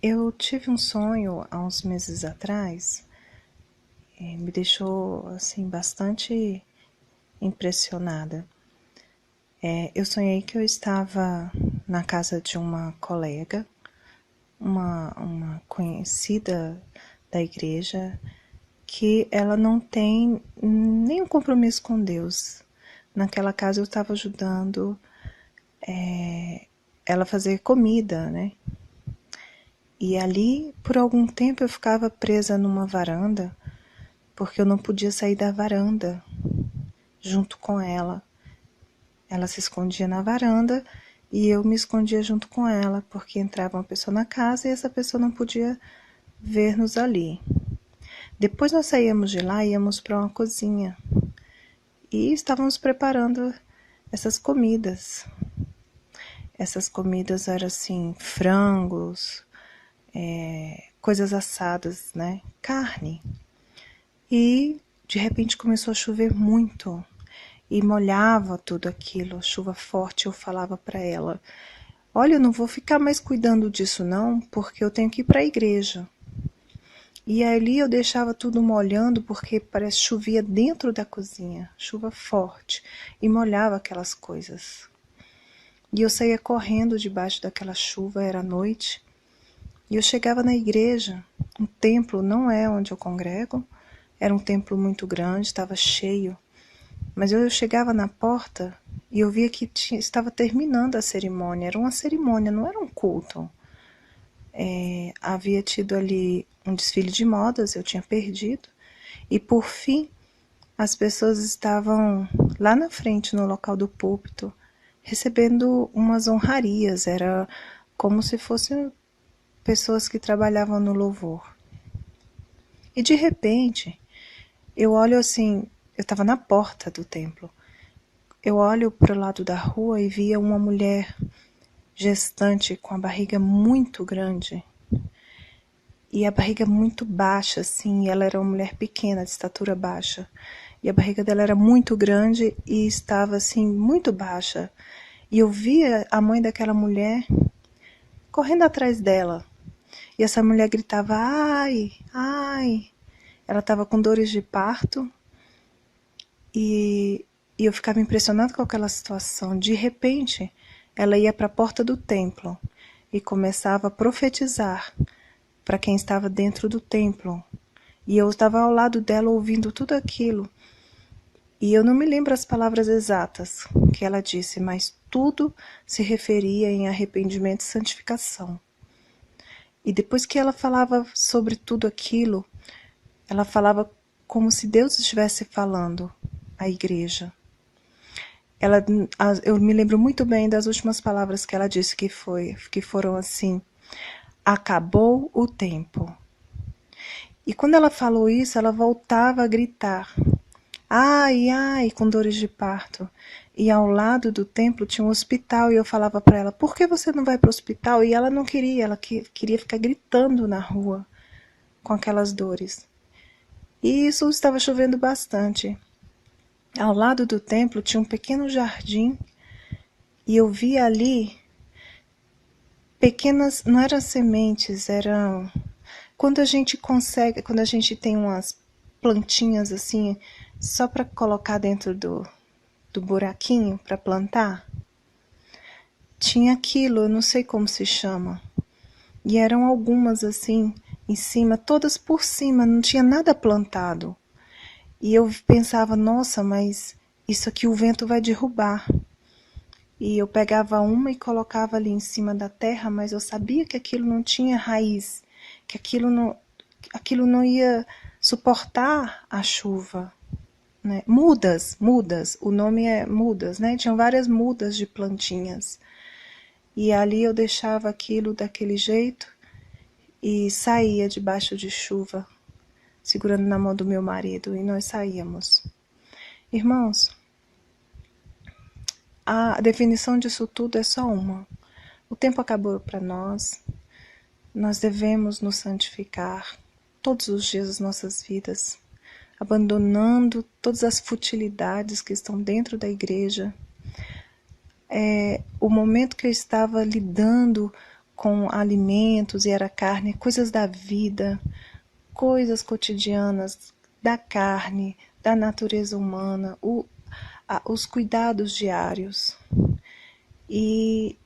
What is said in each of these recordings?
Eu tive um sonho há uns meses atrás, me deixou assim bastante impressionada. Eu sonhei que eu estava na casa de uma colega, uma conhecida da igreja, que ela não tem nenhum compromisso com Deus. Naquela casa eu estava ajudando ela a fazer comida, né? E ali, por algum tempo, eu ficava presa numa varanda, porque eu não podia sair da varanda junto com ela. Ela se escondia na varanda e eu me escondia junto com ela, porque entrava uma pessoa na casa e essa pessoa não podia ver-nos ali. Depois nós saíamos de lá e íamos para uma cozinha e estávamos preparando essas comidas. Essas comidas eram assim, frangos, coisas assadas, né? Carne. E de repente começou a chover muito e molhava tudo aquilo, chuva forte. Eu falava para ela: olha, eu não vou ficar mais cuidando disso não, porque eu tenho que ir para a igreja. E ali eu deixava tudo molhando, porque parece que chovia dentro da cozinha, chuva forte, e molhava aquelas coisas. E eu saía correndo debaixo daquela chuva, era noite, e eu chegava na igreja. Um templo não é onde eu congrego, era um templo muito grande, estava cheio. Mas eu chegava na porta e eu via que estava terminando a cerimônia. Era uma cerimônia, não era um culto. Havia tido ali um desfile de modas, eu tinha perdido. E por fim, as pessoas estavam lá na frente, no local do púlpito, recebendo umas honrarias. Era como se fossem pessoas que trabalhavam no louvor. E de repente, eu olho assim, eu estava na porta do templo. Eu olho para o lado da rua e via uma mulher gestante com a barriga muito grande. E a barriga muito baixa, assim, e ela era uma mulher pequena, de estatura baixa. E a barriga dela era muito grande e estava, assim, muito baixa. E eu via a mãe daquela mulher correndo atrás dela. E essa mulher gritava: ai, ai. Ela estava com dores de parto. E eu ficava impressionada com aquela situação. De repente, ela ia para a porta do templo e começava a profetizar para quem estava dentro do templo. E eu estava ao lado dela ouvindo tudo aquilo. E eu não me lembro as palavras exatas que ela disse, mas tudo se referia em arrependimento e santificação. E depois que ela falava sobre tudo aquilo, ela falava como se Deus estivesse falando à igreja. Eu me lembro muito bem das últimas palavras que ela disse, que foram assim: acabou o tempo. E quando ela falou isso, ela voltava a gritar: ai, ai, com dores de parto. E ao lado do templo tinha um hospital e eu falava para ela: por que você não vai para o hospital? E ela não queria, ela queria ficar gritando na rua com aquelas dores. E isso estava chovendo bastante. Ao lado do templo tinha um pequeno jardim e eu via ali pequenas, não eram sementes, eram... Quando a gente tem umas plantinhas assim, só para colocar dentro do buraquinho para plantar, tinha aquilo, eu não sei como se chama. E eram algumas assim, em cima, todas por cima, não tinha nada plantado. E eu pensava: nossa, mas isso aqui o vento vai derrubar. E eu pegava uma e colocava ali em cima da terra, mas eu sabia que aquilo não tinha raiz, que aquilo não ia suportar a chuva. Né? Mudas, o nome é mudas, né? Tinham várias mudas de plantinhas. E ali eu deixava aquilo daquele jeito e saía debaixo de chuva, segurando na mão do meu marido, e nós saíamos. Irmãos, a definição disso tudo é só uma. O tempo acabou para nós. Nós devemos nos santificar todos os dias das nossas vidas, abandonando todas as futilidades que estão dentro da igreja. O momento que eu estava lidando com alimentos e era carne, coisas da vida, coisas cotidianas da carne, da natureza humana, os cuidados diários. E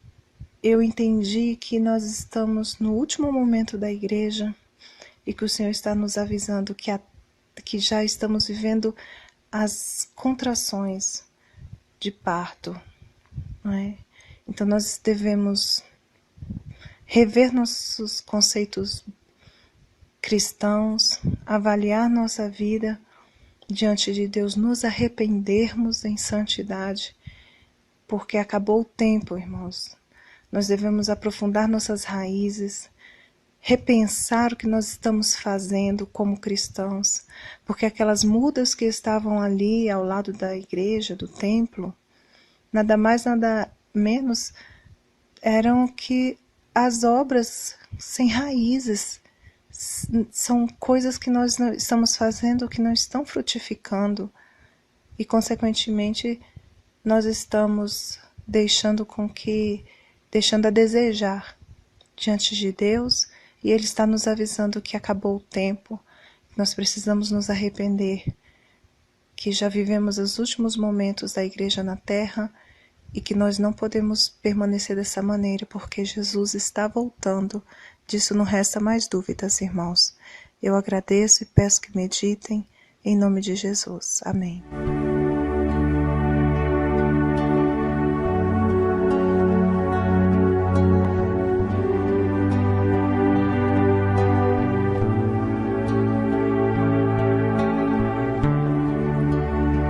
eu entendi que nós estamos no último momento da igreja e que o Senhor está nos avisando que já estamos vivendo as contrações de parto, não é? Então nós devemos rever nossos conceitos cristãos, avaliar nossa vida diante de Deus, nos arrependermos em santidade, porque acabou o tempo, irmãos. Nós devemos aprofundar nossas raízes, repensar o que nós estamos fazendo como cristãos, porque aquelas mudas que estavam ali ao lado da igreja, do templo, nada mais, nada menos eram que as obras sem raízes. São coisas que nós estamos fazendo que não estão frutificando e, consequentemente, nós estamos deixando a desejar diante de Deus, e Ele está nos avisando que acabou o tempo, que nós precisamos nos arrepender, que já vivemos os últimos momentos da igreja na terra e que nós não podemos permanecer dessa maneira, porque Jesus está voltando. Disso não resta mais dúvidas, irmãos. Eu agradeço e peço que meditem em nome de Jesus. Amém.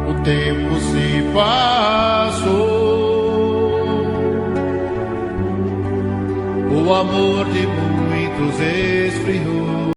O tempo se passou, o amor de muitos esfriou.